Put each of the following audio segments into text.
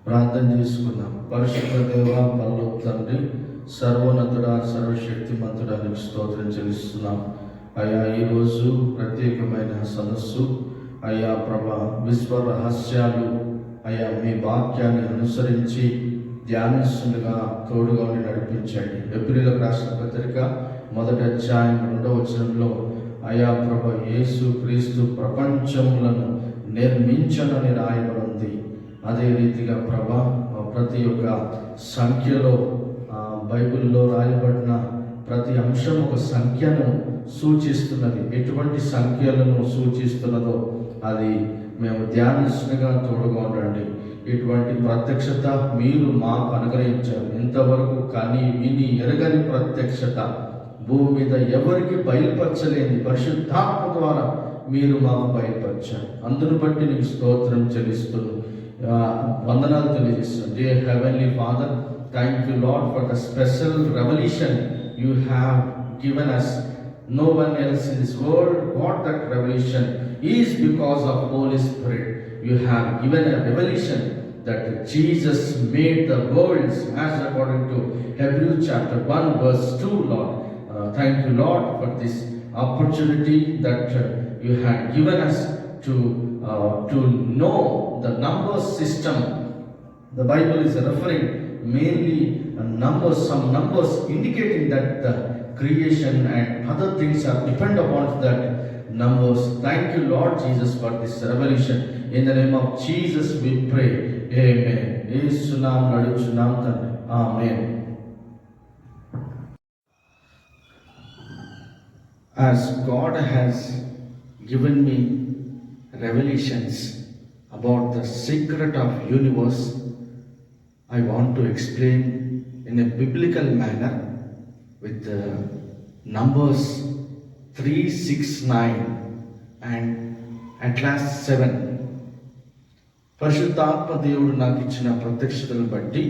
ప్రార్థన చేసుకున్నాం. పరిశుద్ధ దేవ, పరలోక తండ్రి, సర్వోన్నతుడ, సర్వశక్తిమంతుడా నీకు స్తోత్రం చెల్లిస్తున్నాం. అయ్యా, ఈరోజు ప్రత్యేకమైన సదస్సు అయ్యా ప్రభా, విశ్వ రహస్యాలు అయ్యా మీ వాక్యాన్ని అనుసరించి ధ్యానిస్తుండగా తోడుగా ఉండి నడిపించండి. ఏప్రిల్కి రాసిన పత్రిక 1వ అధ్యాయం 2వ వచనంలో అయ్యా ప్రభా, యేసు క్రీస్తు ప్రపంచములను నిర్మించనని రాయబడింది. అదే రీతిగా ప్రభా, ప్రతి ఒక్క సంఖ్యలో బైబిల్లో రాయబడిన ప్రతి అంశం ఒక సంఖ్యను సూచిస్తున్నది. ఎటువంటి సంఖ్యలను సూచిస్తున్నదో అది మేము ధ్యానిస్తున్నగా తోడుగా ఉండండి. ఇటువంటి ప్రత్యక్షత మీరు మాకు అనుగ్రహించారు. ఇంతవరకు కానీ విని ఎరగని ప్రత్యక్షత, భూమి మీద ఎవరికి బయలుపరచలేని పరిశుద్ధాత్మ ద్వారా మీరు మాకు బయలుపరిచారు. అందును బట్టి నీకు స్తోత్రం చెల్లిస్తున్నాను, వందనాలు తెలియజేస్తున్నాను. Dear heavenly father, thank you lord for the special revolution you have given us. No one else in this world got that revelation. Is because of Holy Spirit. You have given a revelation that Jesus made the worlds, as according to Hebrews chapter 1 verse 2, Lord. Thank you, Lord, for this opportunity that you had given us to know the number system. The Bible is referring mainly numbers, some numbers indicating that the creation and other things are depend upon that numbers. Thank you, Lord Jesus, for this revelation. In the name of Jesus we pray. Amen. Yesu naam naduchunnam tandri. Amen. As God has given me revelations about the secret of universe, I want to explain in a biblical manner with Numbers 3, 6, 9 and at last 7. పరిశుద్ధాత్మ దేవుడు నాకు ఇచ్చిన ప్రత్యక్షతను బట్టి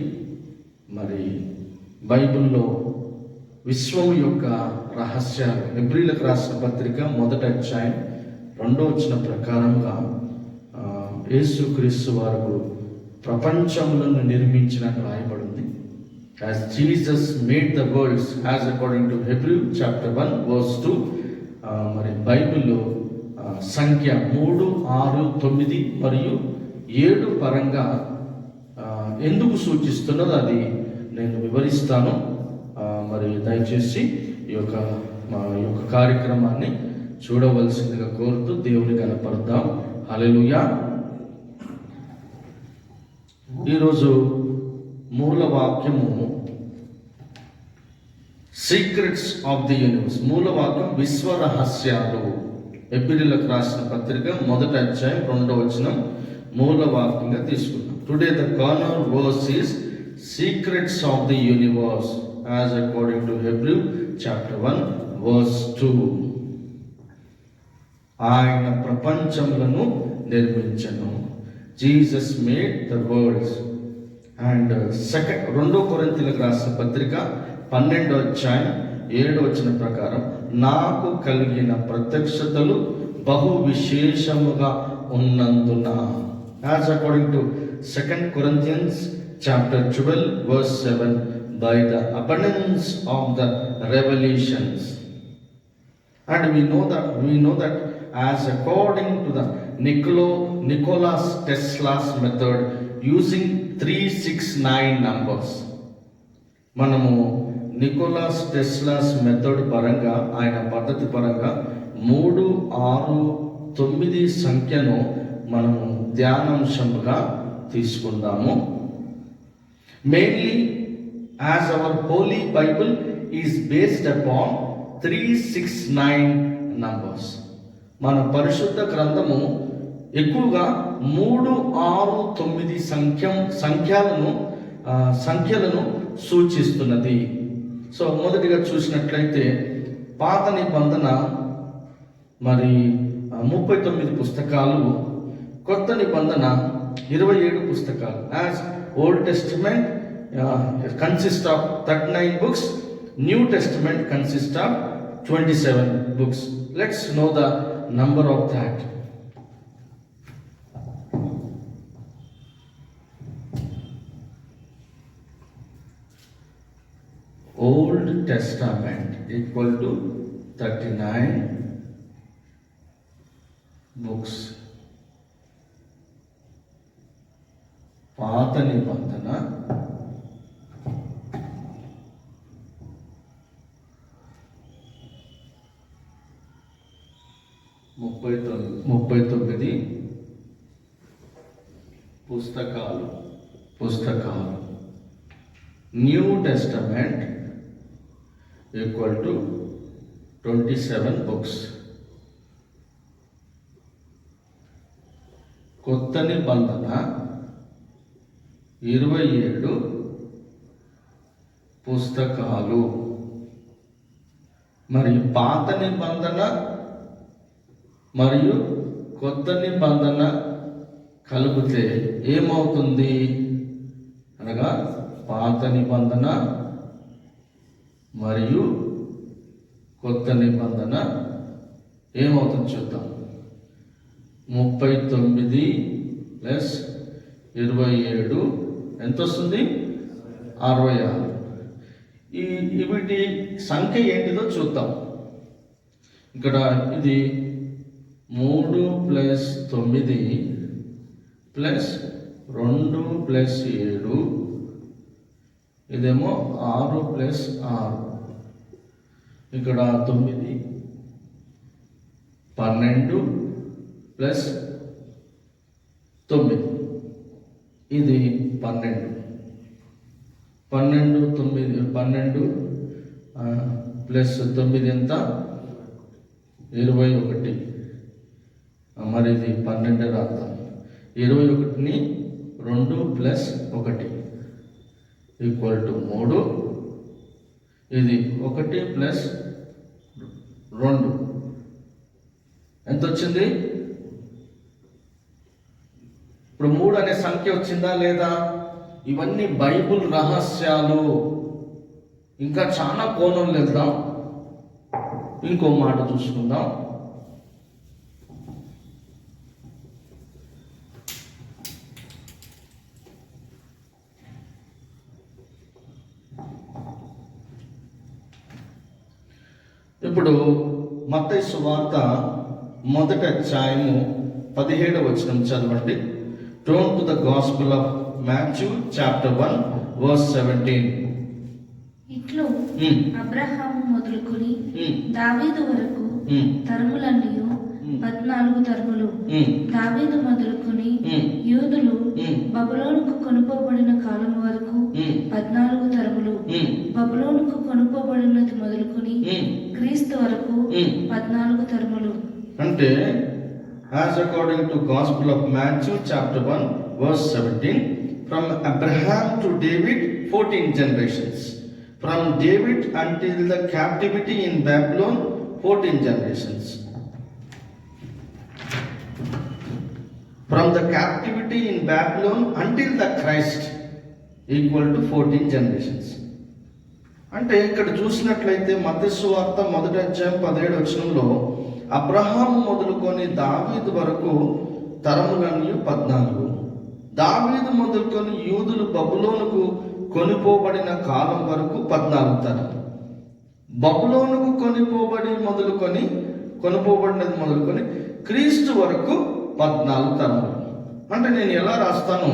మరి బైబిల్లో విశ్వం యొక్క రహస్యాలు, ఎబ్రీలకు రాసిన పత్రిక 1వ అధ్యాయం 2వ వచనం ప్రకారంగా యేసుక్రీస్తు వారు ప్రపంచములను నిర్మించినట్టు రాయబడింది. As Jesus made the worlds, as according to Hebrews chapter 1 verse 2. మరి బైబిల్లో సంఖ్య 3, 6, 9 మరియు 7 పరంగా ఎందుకు సూచిస్తున్నదో అది నేను వివరిస్తాను. మరి దయచేసి ఈ యొక్క కార్యక్రమాన్ని చూడవలసిందిగా కోరుతూ దేవుని కనపడదాం. హల్లెలూయా. ఈరోజు మూల వాక్యము సీక్రెట్స్ ఆఫ్ ది యూనివర్స్. మూల వాక్యం విశ్వ రహస్యాలు. ఎబ్రీలకు రాసిన పత్రిక 1వ అధ్యాయం 2వ వచనం మూల వాక్యంగా తీసుకున్నాం. Today the corner verse is secrets of the universe, as according to Hebrew chapter 1 verse 2. ఆయన ప్రపంచములను నిర్మించను. Jesus made the worlds. And 2 కొరింథీయులకు రాసిన పత్రిక 12వ అధ్యాయం 7వ వచనం ప్రకారం నాకు కలిగిన ప్రత్యక్షతలు బహు విశేషముగా ఉన్నందున, as according to 2 Corinthians chapter 12 verse 7, by the abundance of the revelations. And we know that as according to the Nikola Tesla's method using 369 numbers. మనము నికోలాస్ టెస్లాస్ మెథడ్ పరంగా, ఆయన పద్ధతి పరంగా 3, 6, 9 సంఖ్యను మనము ధ్యానాంశంగా తీసుకుందాము. Mainly as our Holi Bible is based upon 369 numbers. మన పరిశుద్ధ గ్రంథము ఎక్కువగా 3, 6, 9 సంఖ్యలను సూచిస్తున్నది. సో మొదటిగా చూసినట్లయితే పాత నిబంధన మరి 39 పుస్తకాలు, కొత్త నిబంధన 27 పుస్తకాలు. As old testament consist of 39 books, new testament consist of 27 books. Let's know the number of that. Old testament equal to 39 books. పాత నిబంధన 39 పుస్తకాలు. New testament equal to 27 books. కొత్త నిబంధన 27 పుస్తకాలు. మరి పాత నిబంధన మరియు కొత్త నిబంధన కలిపితే ఏమవుతుంది అనగా, పాత నిబంధన మరియు కొత్త నిబంధన ఏమవుతుంది చూద్దాం. 39 ప్లస్ 27 ఎంత వస్తుంది? 66. వీటి సంఖ్య ఏంటిదో చూద్దాం. ఇక్కడ ఇది 3 ప్లస్ 9 ప్లస్ 2 ప్లస్ 7, ఇదేమో 6 ప్లస్ 6, ఇక్కడ 9, 12 ప్లస్ 9, ఇది 12 ప్లస్ 9 ఎంత? 21. మరి ఇది 12 రాద్దాం. 21ని 2 ప్లస్ 1 ఈక్వల్ టు 3. ఇది 1 ప్లస్ 2 ఎంత వచ్చింది? ఇప్పుడు 3 అనే సంఖ్య వచ్చిందా లేదా? ఇవన్నీ బైబుల్ రహస్యాలు. ఇంకా చాలా కోణం వెళ్దాం. ఇంకో మాట చూసుకుందాం. ఇప్పుడు మత్తయి సువార్త 1వ అధ్యాయము 17వ వచనం చదవండి. Turn to the Gospel of Matthew chapter 1 verse 17. ఇట్లు అబ్రహాము మొదలుకొని దావీదు వరకు తరములన్నీ 14 తరములు. దావీదు మొదలుకొని యూదులు బబులోనుకు కొనుపోబడిన కాలం వరకు 14 తరములు. బబులోనుకు కొనుపోబడినది మొదలుకొని క్రీస్తు వరకు 14 తరములు. అంటే as according to Gospel of Matthew chapter 1 verse 17, from Abraham to David 14 generations. From David until the captivity in Babylon 14 generations. From the captivity in Babylon until the Christ equal to 14 generations. అంటే ఇక్కడ చూసినట్లయితే మత్తయి సువార్త 1వ అధ్యాయం 17వ వచనంలో అబ్రహాము మొదలుకొని దావీదు వరకు తరములన్నీ 14. దావీదు మొదలుకొని యూదులు బబులోనుకు కొనిపోబడిన కాలం వరకు 14 తరం. బబులోనుకు కొనిపోబడినది మొదలుకొని క్రీస్తు వరకు 14 తరములు. అంటే నేను ఎలా రాస్తాను?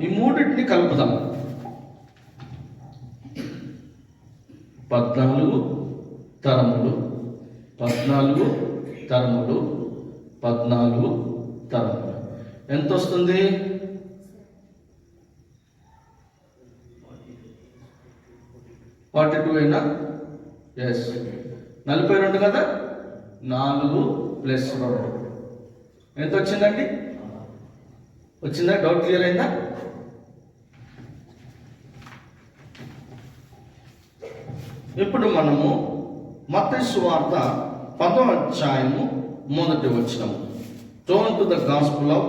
ఈ మూడింటిని కలుపుదాం. 14 తరములు, 14 తరములు, 14 తరములు ఎంత వస్తుంది? 42 అయినా? ఎస్, 42 కదా. 4 ప్లస్ 2 ఎంత వచ్చిందండి? వచ్చిందా? డౌట్ క్లియర్ అయిందా? ఇప్పుడు మనము మత్తయి సువార్త 10వ అధ్యాయము 1వ వచనం. Turn to the Gospel of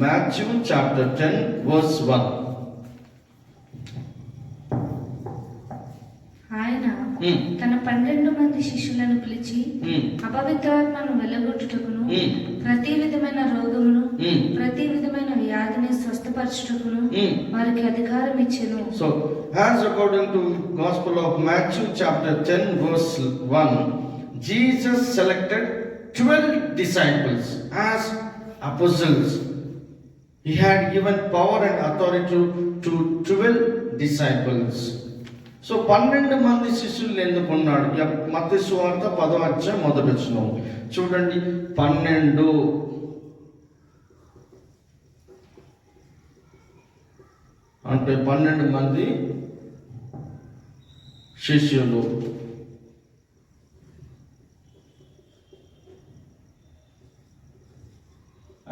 Matthew chapter 10 verse 1. ఆయన తన 12 మంది శిష్యులను పిలిచి అపవిత్రాత్మను వెళ్ళగొట్టుటకును ప్రతి విధమైన రోగమును ప్రతి విధమైన వ్యాధిని స్వస్థపరచుటకును వారికి అధికారం ఇచ్చెను. So, as according to Gospel of Matthew chapter 10 verse 1, Jesus selected 12 disciples as apostles. He had given power and authority to 12 disciples. So 12 మంది శిష్యులు ఎందుకున్నాడు? మత్తయి సువార్త 10వ అధ్యాయం మొదటి వచనం చూడండి. 12 అంటే 12 మంది శిష్యులు.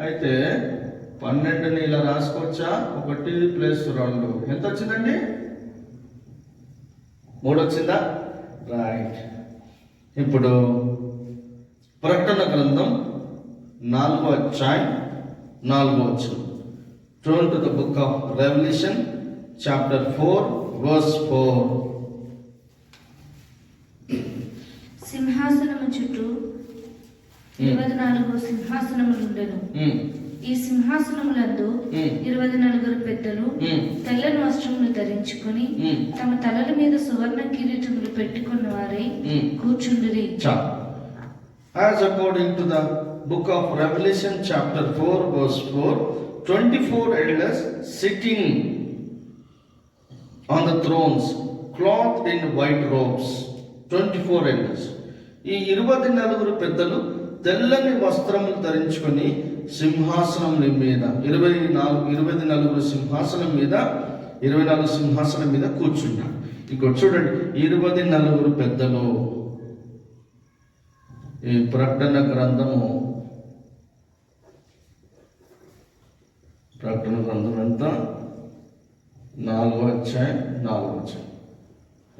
అయితే 12ని ఇలా రాసుకోవచ్చా? 1 + 2 ఎంత వచ్చిందండి? 3 వచ్చిందా? రైట్. ఇప్పుడు ప్రకటన గ్రంథం 4వ అధ్యాయం 4వ వచనం. Turn to the book of Revelation chapter 4 verse 4. సింహాసనము చుట్టూ 24 సింహాసనములు ఉండెను. ఈ సింహాసనములందు 24 పెద్దలు తెల్లని వస్త్రములు ధరించుకొని తమ తలల మీద సువర్ణ కిరీటములు పెట్టుకున్న వారై కూర్చుండిరి. As according to the book of Revelation chapter 4 verse 4, 24 elders sitting on the thrones clothed in white robes. 24 elders. ఈ 24 పెద్దలు తెల్లని వస్త్రములు ధరించుకొని సింహాసనముల మీద 24 సింహాసనం మీద 24 సింహాసనం మీద కూర్చున్నారు. ఇక్కడ చూడండి, 24 పెద్దలు. ఈ ప్రకటన గ్రంథం ఎంత? 4వ అధ్యాయం 4వ వచనం.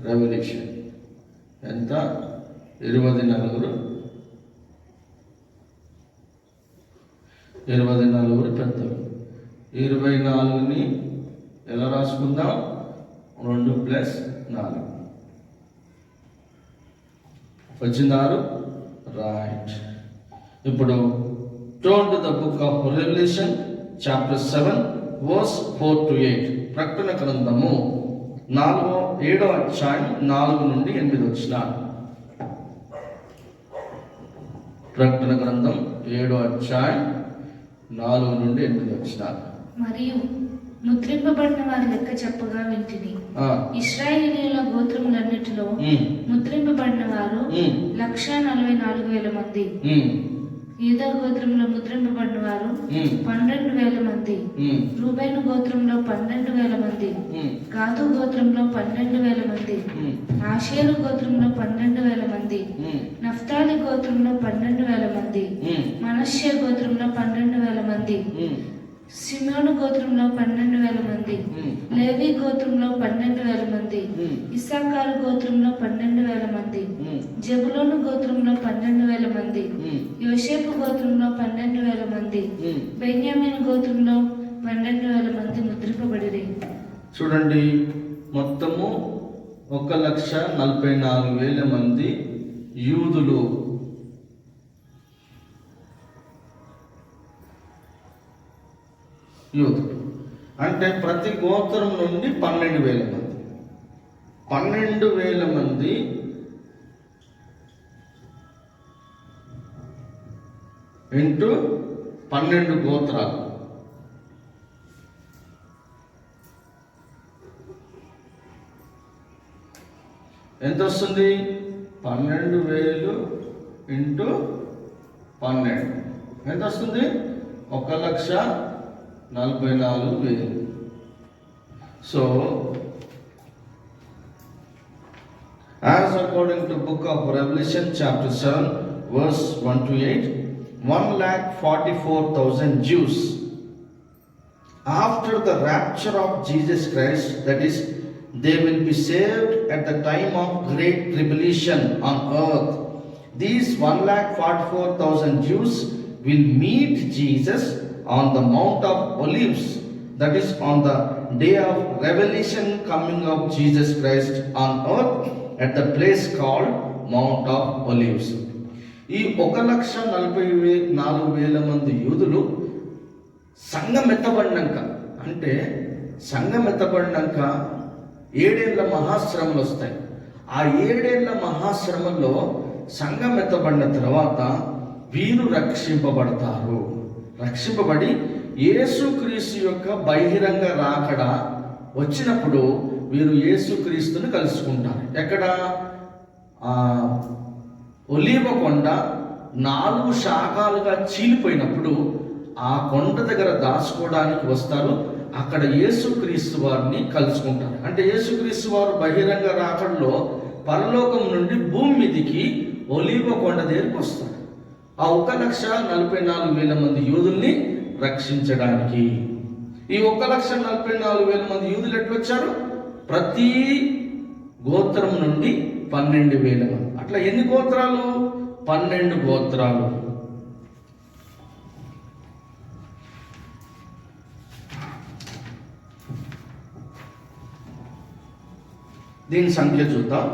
రెవల్యూషన్ ఎంత? 24 పెద్దలు. 24ని ఎలా రాసుకుందాం? 2 + 4 వచ్చింది 6. రైట్. ఇప్పుడు turn to the book of Revelation chapter 7 verse 4 to 8. ప్రకటన గ్రంథము 7వ అధ్యాయం 4 నుండి 8 వచనాలు. ప్రకటన గ్రంథం 7వ అధ్యాయం 4 నుండి 8 వచనాలు. మరియు ముద్రింపబడిన వారి లెక్క చెప్పగా వింటిని. ఇశ్రాయేలీయుల గోత్రములన్నిటిలో ముద్రింపబడిన వారు 144,000 మంది. యూదా గోత్రంలో ముద్రింపబడిన వారు 12,000 మంది. రూబేను గోత్రంలో 12,000 మంది. గాదు గోత్రంలో 12,000 మంది. ఆషేరు గోత్రంలో 12,000 మంది. నఫ్తాలి గోత్రంలో 12,000 మంది. మనష్షే గోత్రంలో 12,000 మంది. సిమోను గోత్రంలో 12,000 మంది. లేవి గోత్రంలో 12,000 మంది. ఇస్సాకారు గోత్రంలో 12,000 మంది. జబులోను గోత్రంలో 12,000 మంది. యోసేపు గోత్రంలో 12,000 మంది. బెన్యామీను గోత్రంలో 12,000 మంది ముద్రింపబడిరి. చూడండి, మొత్తము 1,44,000 మంది యూదులు. అంటే ప్రతి గోత్రం నుండి 12,000 మంది. 12,000 మంది ఇంటూ 12 గోత్రాలు. ఎంత వస్తుంది? 12,000 ఇంటూ 12 ఎంత వస్తుంది? 1,44,000. So, as according to book of Revelation chapter 7 verse 1 to 8, 1,44,000 Jews after the rapture of Jesus Christ, that is, they will be saved at the time of great tribulation on earth. These 1,44,000 Jews will meet Jesus on the Mount of Olives, that is on the day of revelation coming of Jesus Christ on earth at the place called Mount of Olives. ఈ 1,44,000 మంది యూదులు సంఘం ఎత్తబడినాక, అంటే సంఘం ఎత్తబడినాక 7 ఏళ్ల మహాశ్రమలు వస్తాయి. ఆ 7 ఏళ్ల మహాశ్రమంలో సంఘం ఎత్తబడిన తర్వాత వీరు రక్షింపబడతారు. రక్షింపబడి యేసుక్రీస్తు యొక్క బహిరంగ రాకడ వచ్చినప్పుడు వీరు యేసుక్రీస్తుని కలుసుకుంటారు. ఎక్కడ? ఒలీవ కొండ 4 శాఖలుగా చీలిపోయినప్పుడు ఆ కొండ దగ్గర దాచుకోవడానికి వస్తారు. అక్కడ యేసుక్రీస్తు వారిని కలుసుకుంటారు. అంటే యేసుక్రీస్తు వారు బహిరంగ రాకడలో పరలోకం నుండి భూమి మీదికి ఒలీవ కొండ దగ్గరికి వస్తారు. ఆ 1,44,000 మంది యూదుల్ని రక్షించడానికి. ఈ 1,44,000 మంది యూదులు ఎట్లొచ్చారు? ప్రతి గోత్రం నుండి 12,000 మంది. అట్లా ఎన్ని గోత్రాలు? 12 గోత్రాలు. దీని సంఖ్య చూద్దాం.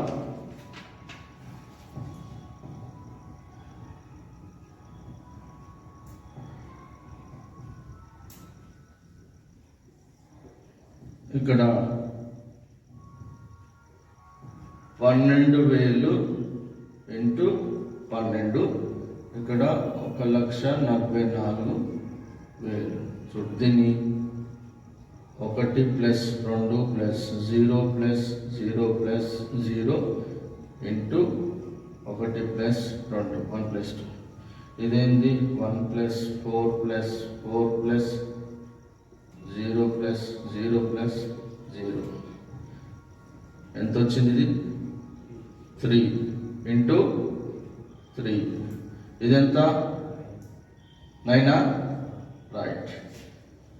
ఇక్కడ 12,000 ఇంటూ 12, ఇక్కడ 1,44,000. చూడు, దీన్ని 1 + 2 + 0 + 0 + 0 ఇంటూ 1 + 2 1 + 2. ఇదేంది? 1 + 4 + 4 + 0 + 0 + 0. ఎంత వచ్చింది? ఇది 3 ఇంటూ 3. ఇదెంత? 9. రైట్.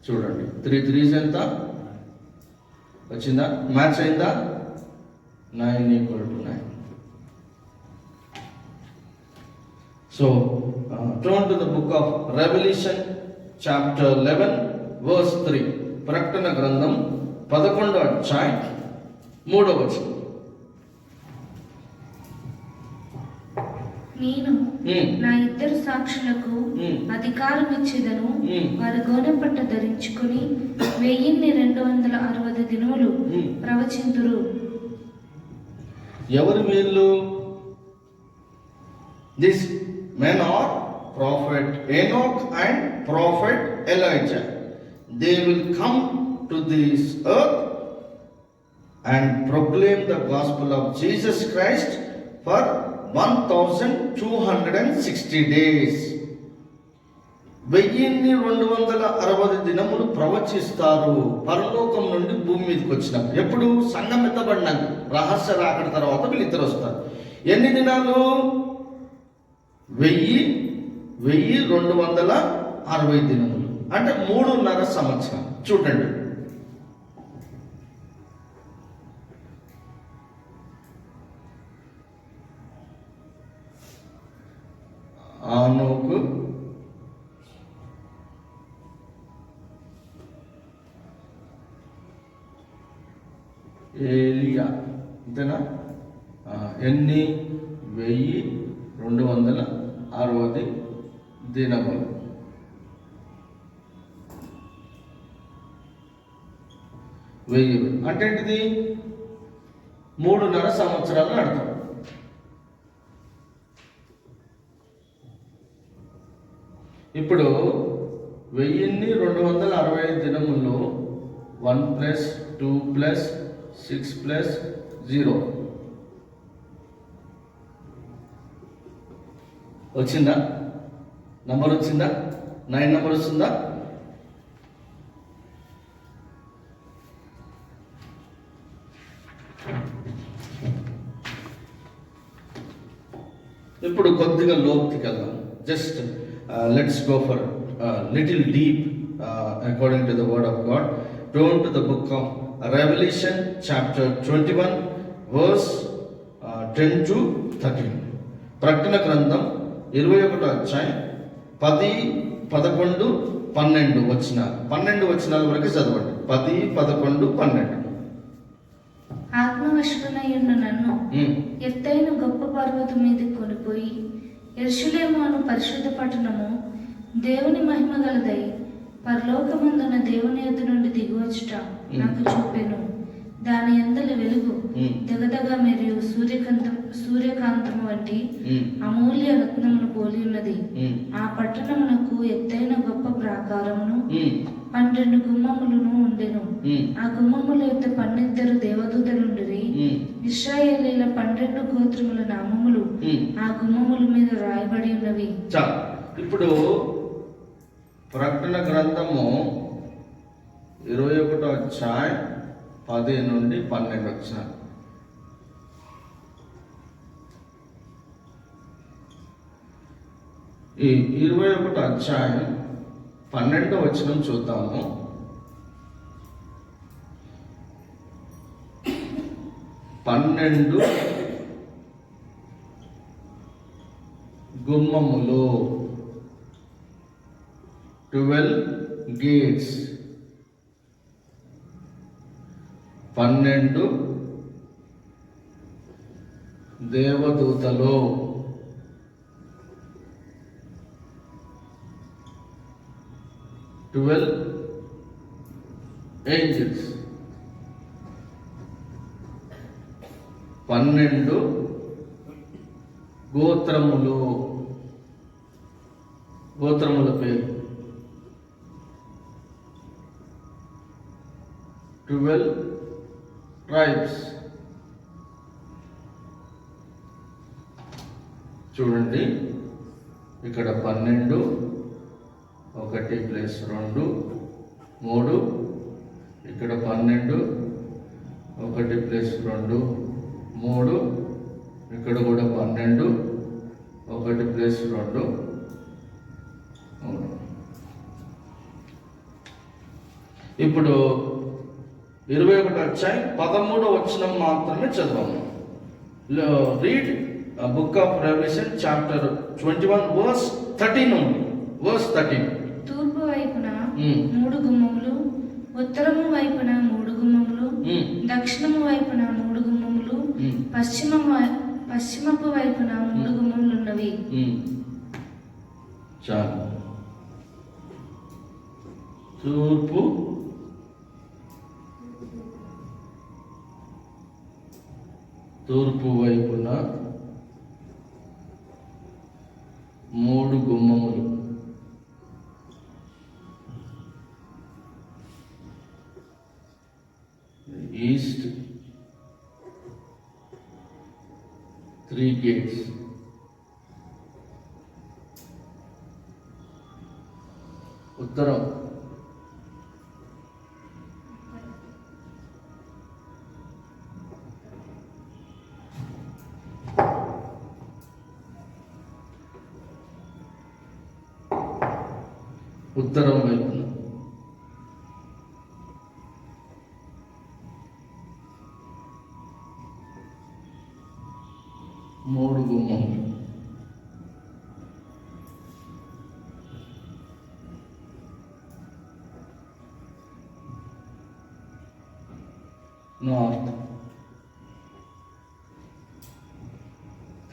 చూడండి, 3 3s ఎంత వచ్చిందా? మ్యాచ్ అయిందా? 9 = 9. So turn to the book of Revelation chapter 11 verse 3. ప్రకటన గ్రంథం 11వ అధ్యాయం 3వ వచనం. నేను నా 2 సాక్షులకు అధికారం ఇచ్చేదను. వారు గోనె పట్ట ధరించుకుని 1260 దినములు ప్రవచింతురు. ఎవరు వీళ్ళు? These men are prophet Enoch and prophet Elijah. They will come to this earth and proclaim the gospel of Jesus Christ for 1260 days. 1260 దినములు ప్రవచిస్తారు పరలోకం నుండి భూమి మీదకి వచ్చినప్పుడు. ఎప్పుడు? సంఘం ఎత్తబడినాక, రహస్య రాకడ తర్వాత వీళ్ళిద్దరు వస్తారు. ఎన్ని దినాలు? 1260 దినములు, అంటే 3.5 సంవత్సరం. చూడండి, ఆనోకు, ఏలియా, అంతేనా? ఎన్ని? 1260 దినములు. అంటే ఏంటిది? 3.5 సంవత్సరాలు అర్థం. ఇప్పుడు 1260 దినముల్లో 1 + 2 + 6 + 0 వచ్చిందా? నంబర్ వచ్చిందా? 9 నంబర్ వస్తుందా? ఇప్పుడు కొద్దిగా లోతుకి వెళ్దాం. Just let's go for little deep according to the word of God. Turn to the book of Revelation chapter 21 verse 10 to 13. ప్రకటన గ్రంథం 21వ అధ్యాయం 10, 11, 12 వచనాల వరకు చదవండి. 10, 11, 12. ఆత్మవశుడనై ఉన్న నన్ను ఎత్తైన గొప్ప పర్వతం మీద కొనిపోయి యెరూషలేము అను పరిశుద్ధ పట్టణము దేవుని మహిమ గలదై పరలోకమందున దేవుని యొద్ద నుండి దిగువచ్చుట నాకు చూపెను. దాని యందలి వెలుగు దగదగ మరియు సూర్యకాంతము వంటి అమూల్య రత్నమును పోలి ఉన్నది. ఆ పట్టణమునకు ఎత్తైన గొప్ప ప్రాకారమును 12 గుమ్మములను ఉండెను. ఆ గుమ్మముల యొక్క 12 దేవదూతలుండిరి. ఇశ్రాయేలీల 12 గోత్రముల నామములు ఆ గుమ్మముల మీద రాయబడి ఉన్నవి. ఇప్పుడు ప్రకటన గ్రంథము 21వ అధ్యాయం 10 నుండి 12 వచనాలు. ఈ 21వ అధ్యాయం 12వ వచనం చూద్దాము. పన్నెండు గుమ్మములు, 12 gates, 12 దేవదూతలు, 12 angels, 12 గోత్రముల పేరు, 12 tribes. చూడండి, ఇక్కడ 12, 1 ప్లస్ 2 3, ఇక్కడ 12, 1 ప్లస్ 2 3, ఇక్కడ కూడా 12, 1 ప్లస్ 2 3. ఇప్పుడు 21వ అధ్యాయం 13వ వచనం మాత్రమే చదవము. Read book of revelation chapter 21 verse 13 నుండి వర్స్ 13. తూర్పు వైపున 3 గుమ్మములు, ఉత్తరము వైపున 3 గుమ్మములు, దక్షిణము వైపున 3 గుమ్మములు, పశ్చిమపు వైపున 3 గుమ్మములు ఉన్నవి. చాలు. తూర్పు వైపున 3 గుమ్మములు, ఈస్ట్ 3 gates, ఉత్తరం వైపున 3 గుమ్మములు. నార్త్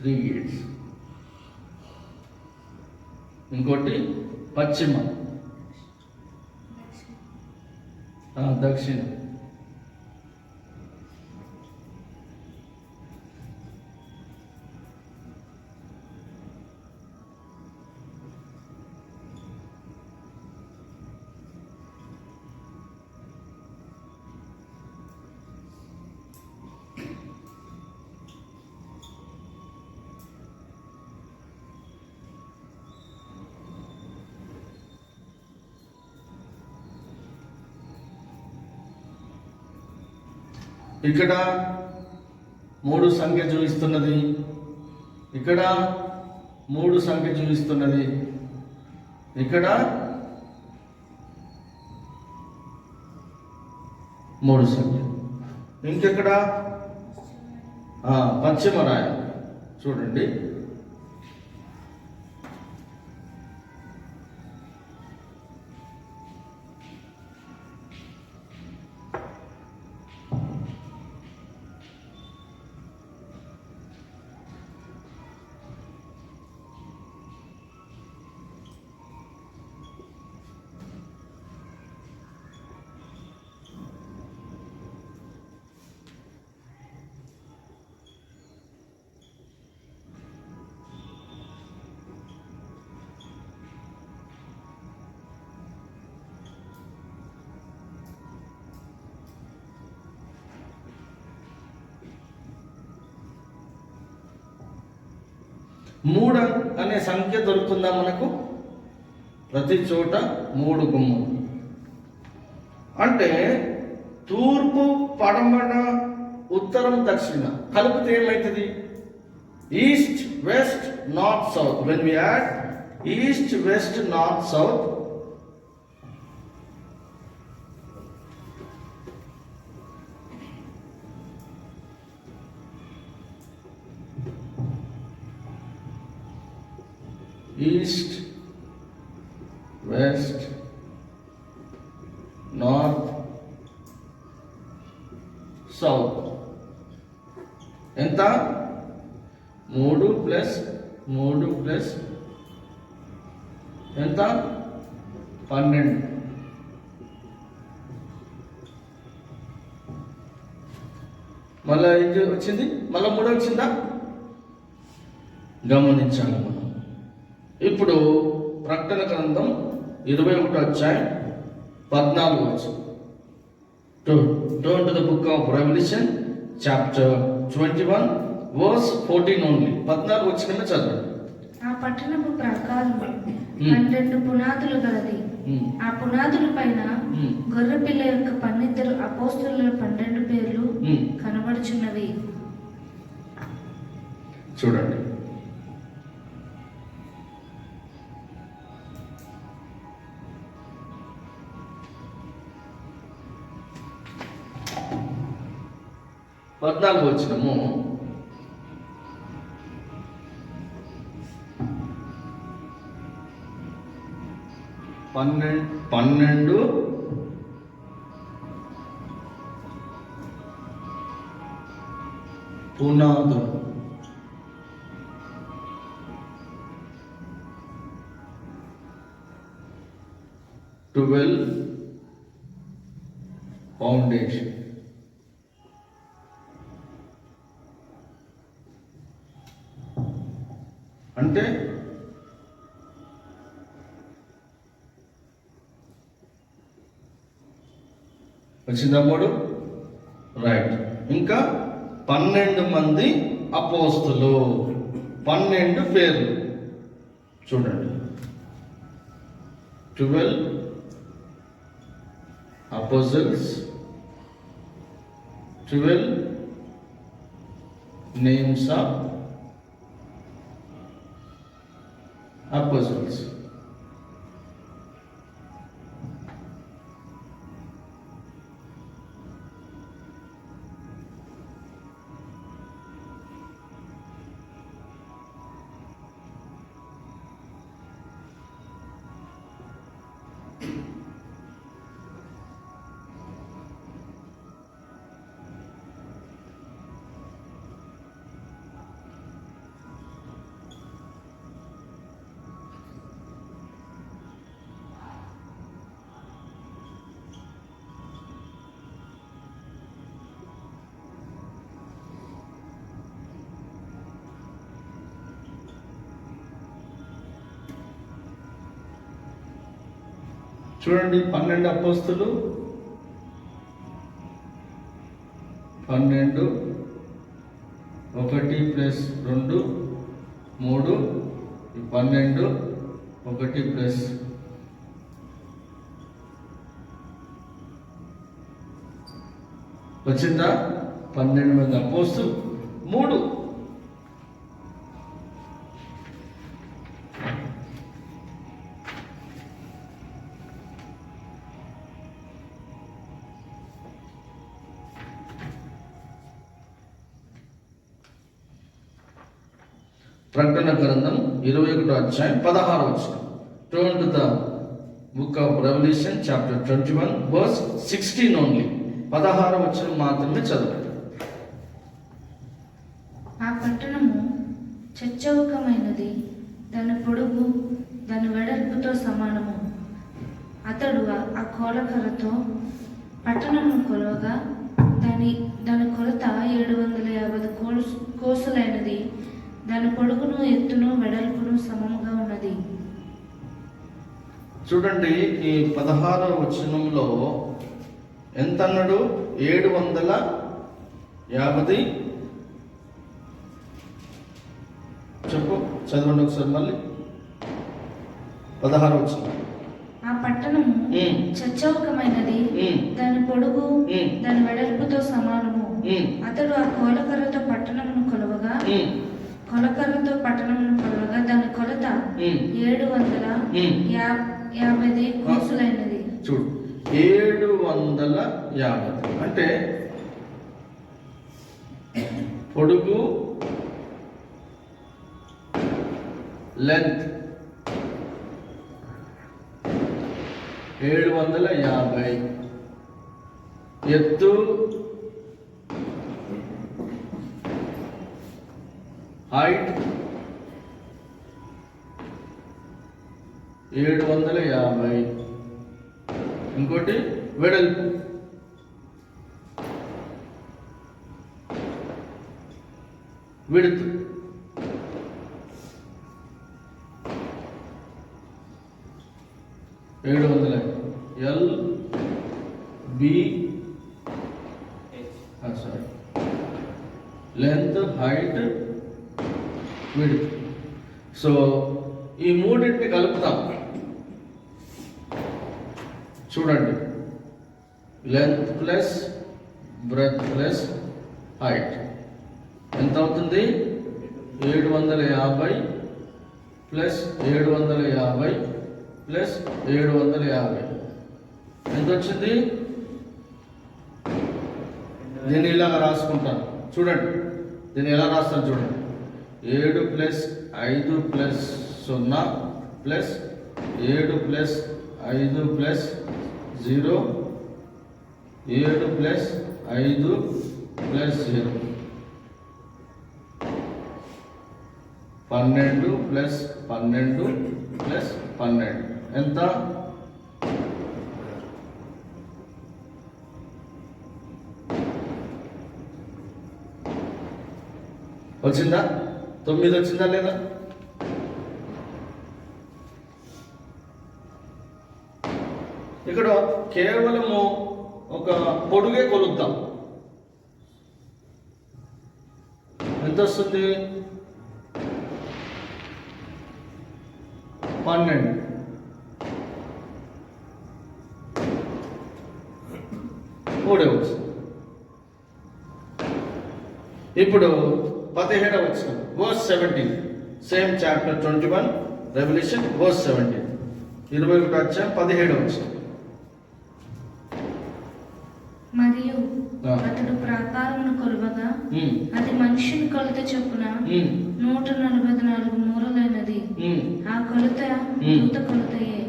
3 gates, ఇంకోటి దక్షిణం. ఇక్కడ 3 సంఖ్య చూపిస్తున్నది, ఇక్కడ 3 సంఖ్య చూపిస్తున్నది, ఇక్కడ 3 సంఖ్య. ఇంకెక్కడ పశ్చిమ రాయం చూడండి. 3 అనే సంఖ్య దొరుకుతుందా మనకు? ప్రతి చోట 3 గుమ్మం. అంటే తూర్పు, పడమర, ఉత్తరం, దక్షిణ కలిపితే ఏమవుతుంది? East, west, north, south. When we add east, west, north, south, east, west, north, south ఎంత? 3 ప్లస్ 3 ప్లస్ ఎంత? 12. మళ్ళా ఏం వచ్చింది? మళ్ళా 3 వచ్చిందా? గమనించాలి మనం. ఇప్పుడు ప్రకటన గ్రంథం 21వ అధ్యాయం 14వ వచనం. Turn to the book of Revelation chapter 21 verse 14 only. 14వ వచనమే చదవండి. ఆ పట్టణపు ప్రాకారము 12 పునాదులు గలది. ఆ పునాదుల పైన గొర్రెపిల్ల యొక్క 12 అపోస్తలుల 12 పేర్లు కనబడుచున్నవి. చూడండి, పద్నాలుగు వచనము. పన్నెండు పునాదులు. 12 ఫౌండేషన్. అంటే వచ్చిందమ్ముడు, రైట్. ఇంకా 12 మంది అపోస్తులు, 12 పేర్లు చూడండి. 12 apostles, 12 names of apostles. చూడండి, 12 అపోస్తులు, 12 1 ప్లస్ 2 3, 12 1 ప్లస్ వచ్చిందా? 12 మంది అపోస్తులు, 3 ప్రకటన గ్రంథం 21వ అధ్యాయం 16వ వచనం. Turn to the book of Revelation chapter 21 verse 16 only. 16వ వచనం మాత్రమే చదవండి. ఆ పట్టణము చచ్చౌకమైనది, దాని పొడుగు దాని వెడల్పుతో సమానము. అతడు ఆ కోలకరతో పట్టణమును కొలవగా దాని కొలత 750 కోసులైనది. దాని పొడుగును ఎత్తును వెడల్పును సమముగా ఉన్నది. చూడండి, ఈ 16వ వచనంలో ఎంత అన్నాడు? 750. చదవండి ఒకసారి మళ్ళీ 16 వచ్చిన. ఆ పట్టణము చచ్చౌకమైనది, దాని పొడుగు దాని వెడల్పుతో సమానము. అతడు ఆ కొలకర్రతో పట్టణమును కొలవగా దాని కొలత 750 కోసులైనది. చూడు, 750 అంటే పొడుగు లెంత్ 750, ఎత్తు హైట్ 750, ఇంకోటి వెడల్పు విడుతు 700, L B sorry length height width. So ఈ మూడింటిని కలుపుతాం. చూడండి, length plus breadth plus height ఎంత అవుతుంది? 750 ప్లస్ 750 ప్లస్ 750 ఎంత వచ్చింది? దీన్ని ఇలాగా రాసుకుంటాను. చూడండి, దీన్ని ఎలా రాస్తాను చూడండి. 7 plus 5 plus 0 plus 7 plus 5 plus 0, 7 plus 5 plus 0, 12 plus 12 plus 12 ఎంత? వచ్చిందా? 9 వచ్చిందా లేదా? ఇక్కడ కేవలము ఒక పొడుగే కొలుద్దాం. ఎంత వస్తుంది? 12. మూడే వచ్చింది. ఇప్పుడు 17 వచ్చిన verse 17, same chapter 21 revolution verse 17, 21 వచ్చా 17 వచ్చిన. మరియు అతడు ప్రాకారమును కొలవగా అది మనుషుని కొలత చొప్పున 144 మూరలైనది. ఆ కొలత దూత కొలతయే.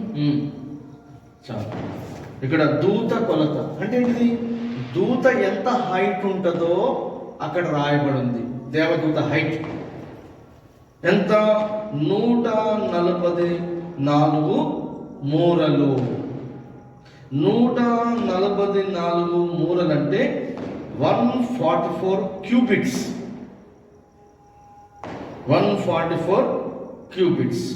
చాలా ఇక్కడ దూత కొలత అంటే ఏంటిది? దూత ఎంత హైట్ ఉంటుందో అక్కడ రాయబడి ఉంది. దేవదూత హైట్ ఎంత? 144 మూరలు. 144 మూరలు అంటే 144 క్యూబిట్స్. 144 క్యూబిట్స్.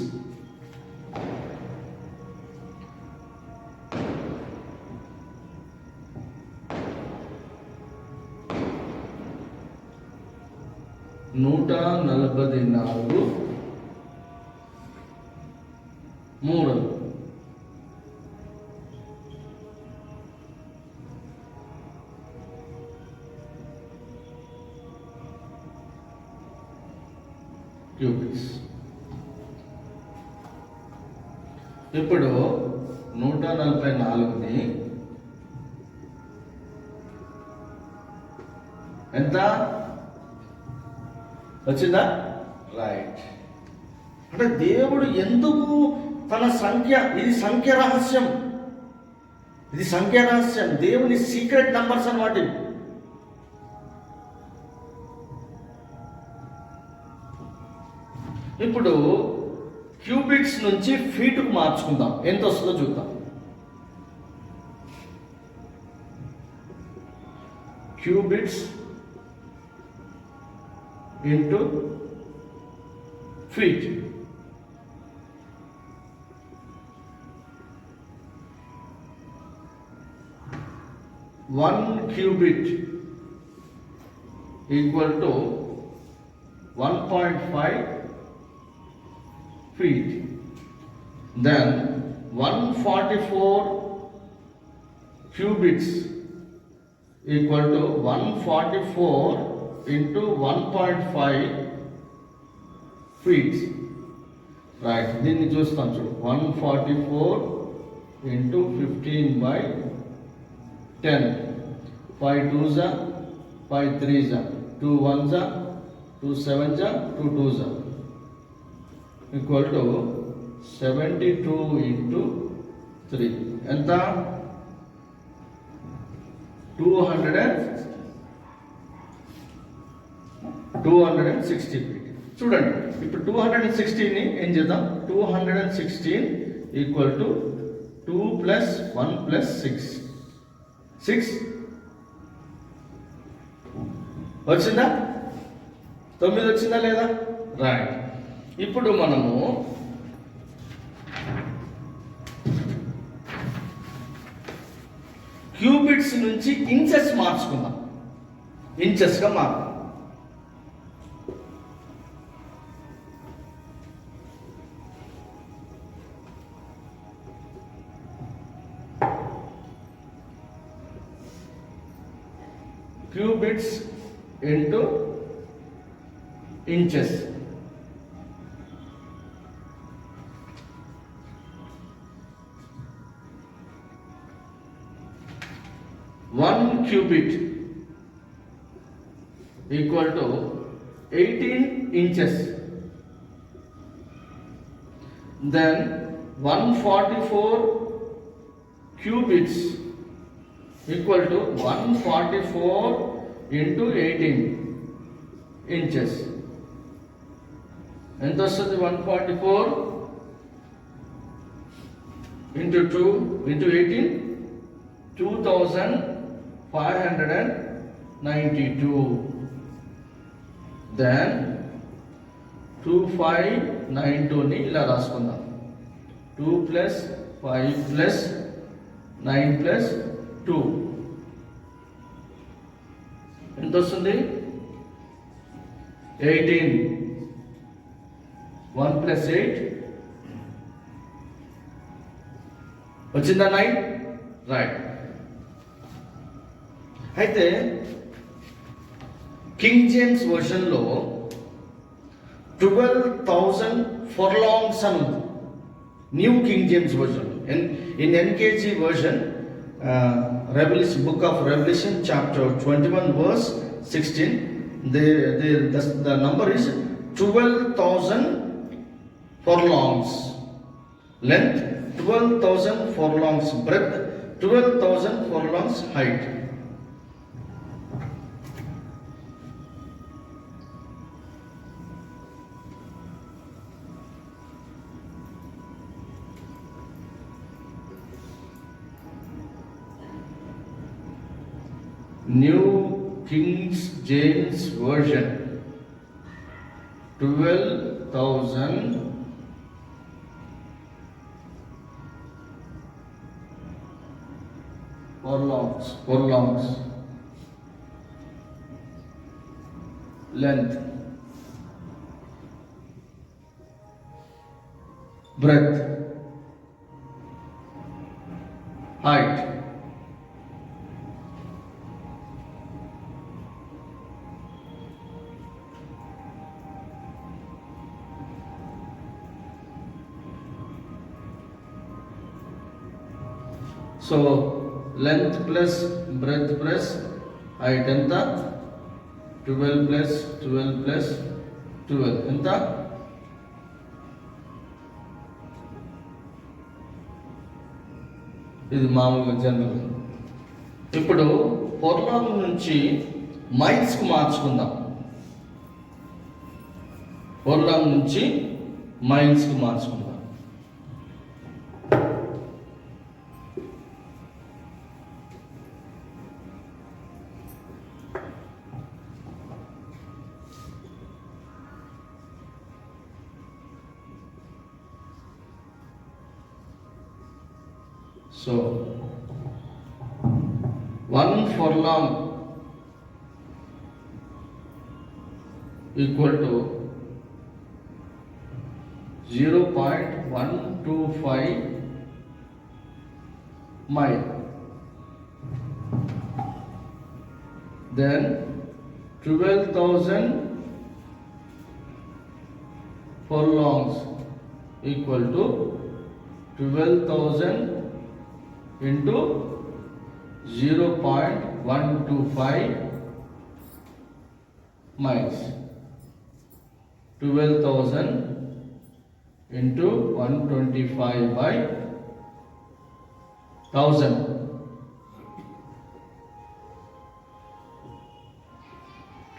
నూట 144 మూరలు. క్యూబిట్స్. ఇప్పుడు 144ని ఎంత వచ్చిందా? రైట్. అంటే దేవుడు ఎందుకు తన సంఖ్య, ఇది సంఖ్య రహస్యం, ఇది సంఖ్య రహస్యం, దేవుని సీక్రెట్ నంబర్స్ అన్నమాట. ఇప్పుడు క్యూబిట్స్ నుంచి ఫీటుకు మార్చుకుందాం, ఎంత వస్తుందో చూద్దాం. Cubits into feet. One cubit equal to 1.5 feet. Then 144 cubits equal to 144 into 1.5 feet. Right, దీన్ని చూస్తాం చూడు. 144 into 15/10. 5 2s, 5 3s, 2 1s, 2 7s, 2 2s equal to 72 into 3. ఎంత? 260 feet. చూడండి, ఇప్పుడు 216ని ఏం చేద్దాం? 216 ఈక్వల్ టు 2 + 1 + 6 వచ్చిందా? 9 వచ్చిందా లేదా? రైట్. ఇప్పుడు మనము క్యూబిట్స్ నుంచి ఇంచెస్ మార్చుకుందాం. ఇంచెస్గా మార్పు. Cubits into inches. One cubit equal to 18 inches. Then 144 cubits equal to 144 into 18 inches. ఎంత వస్తుంది? 144 into 2 into 18, 2592. Then 2592ని ఇలా రాసుకుందాం. 2 + 5 + 9 + 2 ఎంత వస్తుంది? 18. 1 + 8 వచ్చిందా? 9. రైట్. అయితే కింగ్ జేమ్స్ వర్షన్లో 12,000 ఫర్లాంగ్స్ అని ఉంది. New king James version. In NKG version, Revelation, book of Revelation, chapter 21, verse 16, the number is 12,000 furlongs. Length 12,000 furlongs, breadth 12,000 furlongs, height. New King James Version, 12,000 furlongs, length, breadth, height. So length plus breadth plus height ఎంత? 12 plus 12 plus 12 ఎంత? ఇది మామూలుగా general. ఇప్పుడు furlong నుంచి మైల్స్కి మార్చుకుందాం. Furlong నుంచి మైల్స్కి మార్చుకుందాం. So 1 furlong equal to 0.125 mile. Then 12,000 furlongs equal to 12,000 into 0.125 miles. 12,000 into 125 by 1000.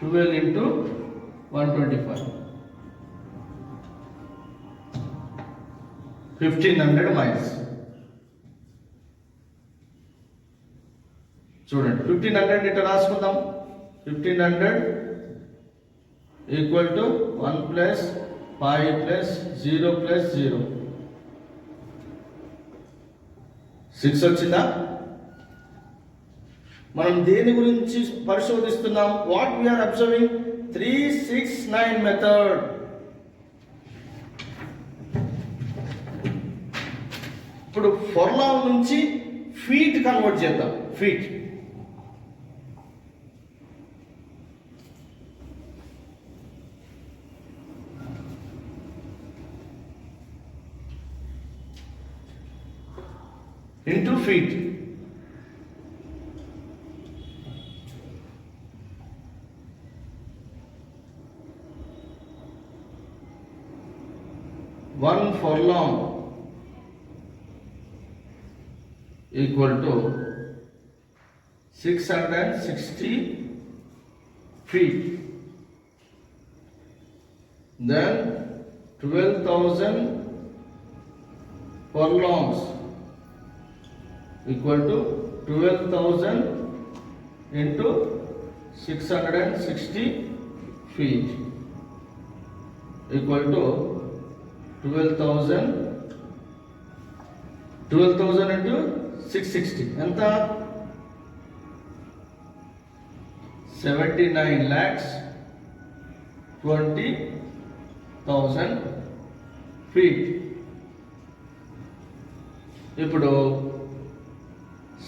12 into 125. 1500 miles. చూడండి 1500 ఇట్లా రాసుకుందాం. 1500 equal to 1 plus 5 plus 0 plus 0 6 వచ్చిందా? మనం దేని గురించి పరిశోధిస్తున్నాం? What we're observing? 369 మెథడ్. ఇప్పుడు ఫర్లాంగ్ నుంచి ఫీట్ కన్వర్ట్ చేద్దాం. Feet into feet. One furlong equal to 660 feet. Then 12,000 furlongs equal to 12,000 into 660 feet equal to 12,000 into 660 ఎంత? 79,20,000 feet. ఇప్పుడు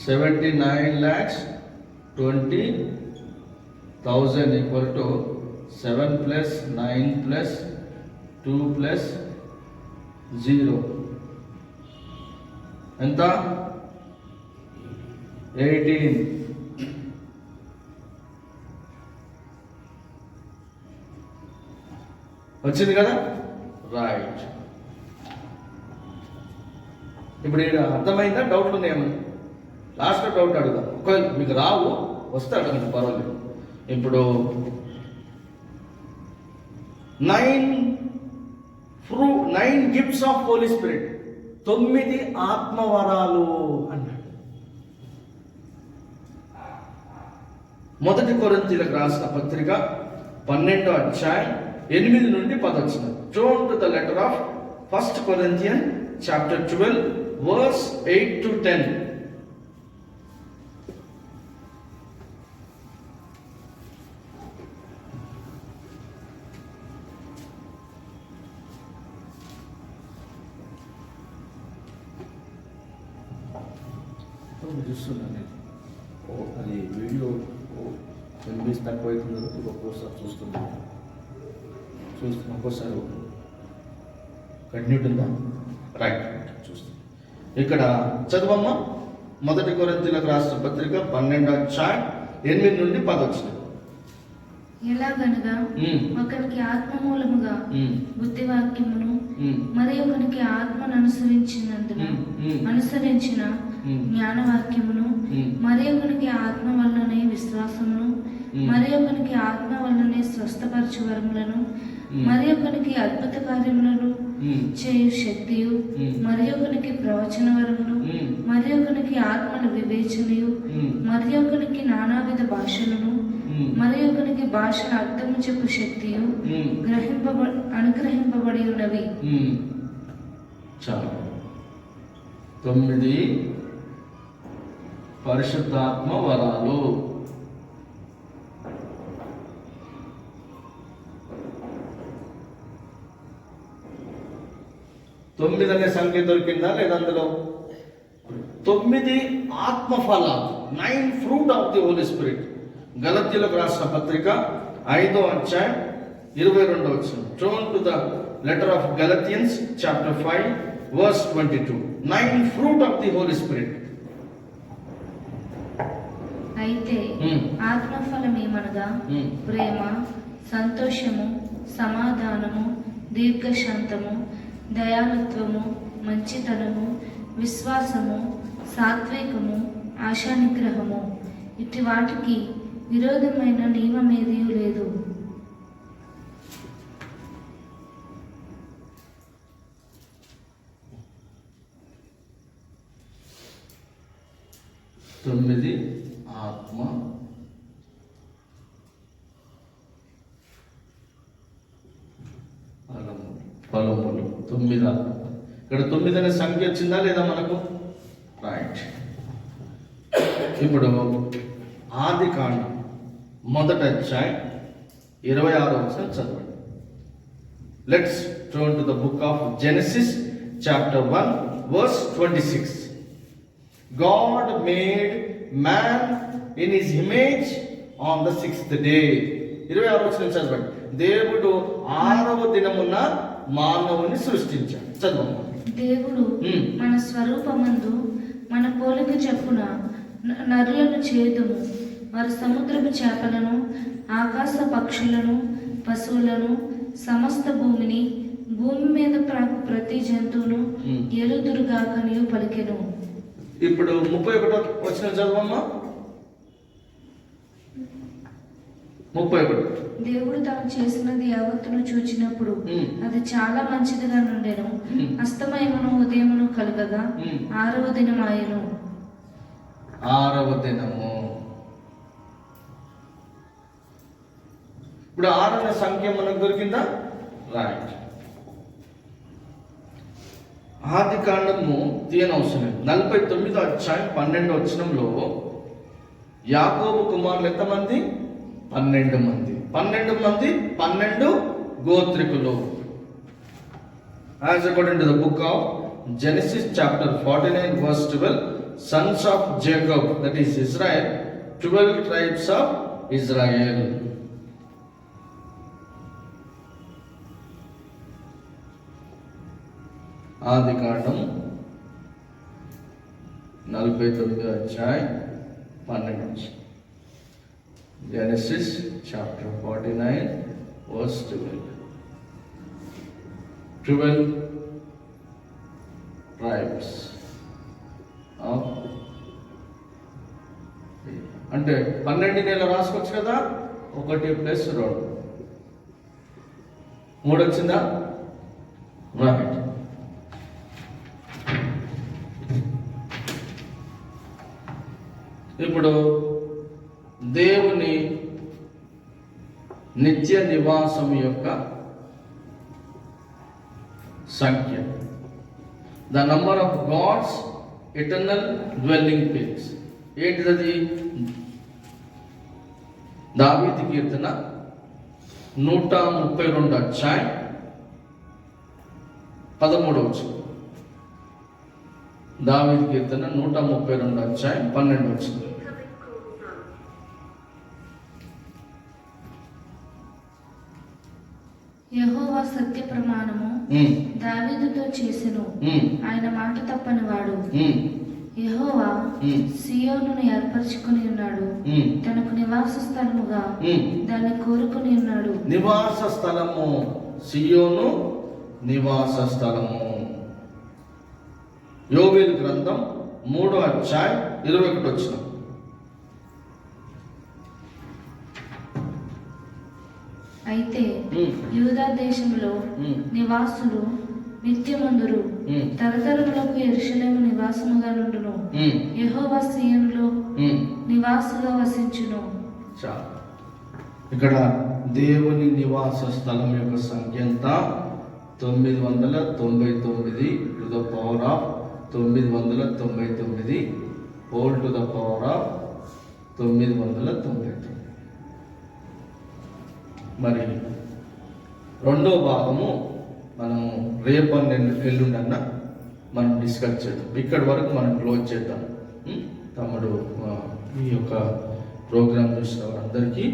79,20,000 equal to 7 plus 9 plus 2 plus 0 ఎంత? 18. వచ్చింది కదా? రైట్. ఇప్పుడు అర్థమైందా? డౌట్లు ఉన్నాయేమన్నా? లాస్ట్లో డౌట్ అడుగుదాం. ఒకవేళ మీకు రావు వస్తే అడగండి, పర్వాలేదు. ఇప్పుడు 9 గిఫ్ట్స్ ఆఫ్ హోలీ స్పిరిట్, 9 ఆత్మవరాలు అన్నాడు. మొదటి కొరింథీయులకు రాసిన పత్రిక 12వ అధ్యాయం 8 నుండి 10 వచ్చిన. Turn to the letter of 1 Corinthians chapter 12 verse 8 to 10. చూస్తున్నాను అది వీడియో ఎంబీస్ తక్కువ అవుతుంది, ఒక్కోసారి చూస్తున్నాను ఒక్కోసారి కంటిన్యూ ఉందా? రైట్, చూస్తాం. ఇక్కడ చదువమ్మా. మొదటి కొరింథీయులకు రాసిన పత్రిక 12వ అధ్యాయం 8 నుండి 10 వచ్చిన. ఎలాగనగా ఒకరికి ఆత్మ మూలముగా బుద్ధివాక్యమును, మరి ఒకరికి ఆత్మను అనుసరించిన జ్ఞానవాక్యమును, మరి ఒకరికి ఆత్మ వల్లనే విశ్వాసమును, మరి ఒకరికి ఆత్మ వల్లనే స్వస్థపరచు వరములను, మరి ఒకరికి అద్భుత కార్యములను చేయు శక్తియు, మరి ఒకరికి ప్రవచన వరములు, మరి ఒకరికి ఆత్మల వివేచనయు, మరి ఒకరికి నానావిధ భాషలను, మరి ఒకరికి భాషల అర్థము చెప్పు శక్తియు అనుగ్రహింపబడి ఉన్నవి. చాలా 9 పరిశుద్ధాత్మ వరాలు. 9 అనే సంఖ్య దొరికిందా లేదా అందులో? 9 ఆత్మఫలాలు, 9 fruit of the holy spirit. గలతీయులకు రాసిన పత్రిక 5వ అధ్యాయం 22వ వచనం. Turn to the letter of Galatians chapter 5 verse 22. 9 fruit of the holy spirit. అయితే ఆత్మఫలం ఏమనగా ప్రేమ, సంతోషము, సమాధానము, దీర్ఘశాంతము, దయాళుత్వము, మంచితనము, విశ్వాసము, సాత్వికము, ఆశానిగ్రహము. ఇట్టి వాటికి విరోధమైన నియమమేదీ లేదు. తొమ్మిది ఆత్మ ఫలములు. 9 ఆత్మ. ఇక్కడ 9 అనే సంఖ్య వచ్చిందా లేదా మనకు? రైట్. ఇప్పుడు ఆదికాండం 1వ అధ్యాయం 26వ వచనం చదవండి. Let's turn to the book of Genesis chapter 1 verse 26. God made man in his image on the 6th day. 26వ వచనం చదవండి. దేవుడు 6వ దినమున మానవుని సృష్టించాడు. చదవండి. దేవుడు మన స్వరూపమందు మన పోలిక చొప్పున నరులను చేదుము. వారు సముద్రపు చేపలను, ఆకాశ పక్షులను, పశువులను, సమస్త భూమిని, భూమి మీద ప్రతి జంతువును ఎలుదురుగాకనియు పలికెను. ఇప్పుడు 31వ వచనం చదవమ్మా. 31. దేవుడు తాను చేసినది యావత్తును చూచినప్పుడు అది చాలా మంచిదిగా నుండెను. అస్తమయమును ఉదయమును కలుగగా 6వ దినమాయెను. 6వ దినము. ఇప్పుడు 6 అనే సంఖ్య మనకు దొరికిందా? రైట్. ఆది కాండము తీయనవసరం. 49వ అధ్యాయం 12వ వచనంలో యాకోబు కుమారులు ఎంతమంది? 12 మంది. 12 మంది 12 గోత్రికులు. As according to the book of Genesis chapter 49 verse 12, sons of Jacob, that is Israel, 12 tribes of Israel. ఆది కాండం 49వ అధ్యాయం 12. Genesis chapter 49 verse 12. 12 tribes of, అంటే 12 నెల రాసుకోవచ్చు కదా. 1 ప్లస్ 2 3 వచ్చిందా? రైట్. ఇప్పుడు దేవుని నిత్య నివాసం యొక్క సంఖ్య, the number of God's eternal dwelling place. ఏంటిది? దావీదు కీర్తన 132 అధ్యాయం 13వ వచనం. దావీదు కీర్తన 132 అధ్యాయం 12వ వచనం. యెహోవా సత్య ప్రమాణము దావీదుతో చేసెను. ఆయన మాట తప్పని వాడు. యెహోవా సియోనును ఏర్పరచుకుని ఉన్నాడు. తనకు నివాస స్థలముగా దాన్ని కోరుకుని ఉన్నాడు. నివాస స్థలము సియోను, నివాస స్థలము. యోవేలు గ్రంథం 3వ అధ్యాయం 21వ వచనం. అయితే యూదా దేశంలో నివాసులు నిత్యమందురు, తరతరములకు యెరూషలేము నివాసముగా నుండును. యెహోవా సీయోనులో నివాసుగా వసించును. ఇక్కడ దేవుని నివాస స్థలం యొక్క సంఖ్య ఎంత? 999 to the power of 999 whole to the power of 999. మరి రెండో భాగము మనము రేపన్న ఎల్లుండన్నా మనం డిస్కస్ చేద్దాం. ఇక్కడి వరకు మనం క్లోజ్ చేద్దాం. తమ్ముడు ఈ యొక్క ప్రోగ్రాం చూసిన వారందరికీ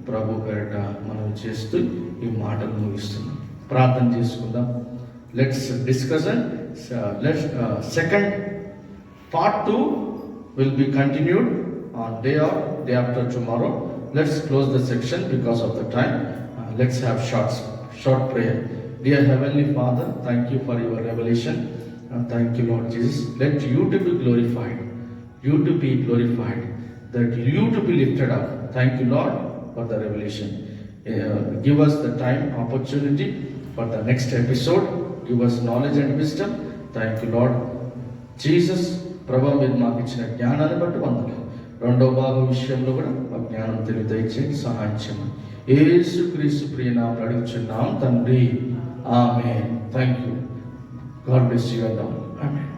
ప్రభు పేరట మనం చేస్తూ ఈ మాటలు ముగిస్తున్నాం. ప్రార్థన చేసుకుందాం. Let's discussion. Second part 2 will be continued on day after tomorrow. Let's close the section because of the time. Let's have short prayer. Dear Heavenly Father, thank you for your revelation. Thank you, Lord Jesus. Let you to be glorified. You to be glorified. That you to be lifted up. Thank you, Lord, for the revelation. Give us the time, opportunity for the next episode. Give us knowledge and wisdom. Thank you, Lord Jesus. ప్రభు మీరు మాకు ఇచ్చిన జ్ఞానాన్ని బట్టి వందలు. రెండవ భాగం విషయంలో కూడా మా జ్ఞానం తెలియచేయండి, సహాయం చేయమని యేసుక్రీస్తు ప్రియనామములో అడుగుచున్నాం తండ్రి. ఆమేన్. Thank you. God bless you and all. Amen.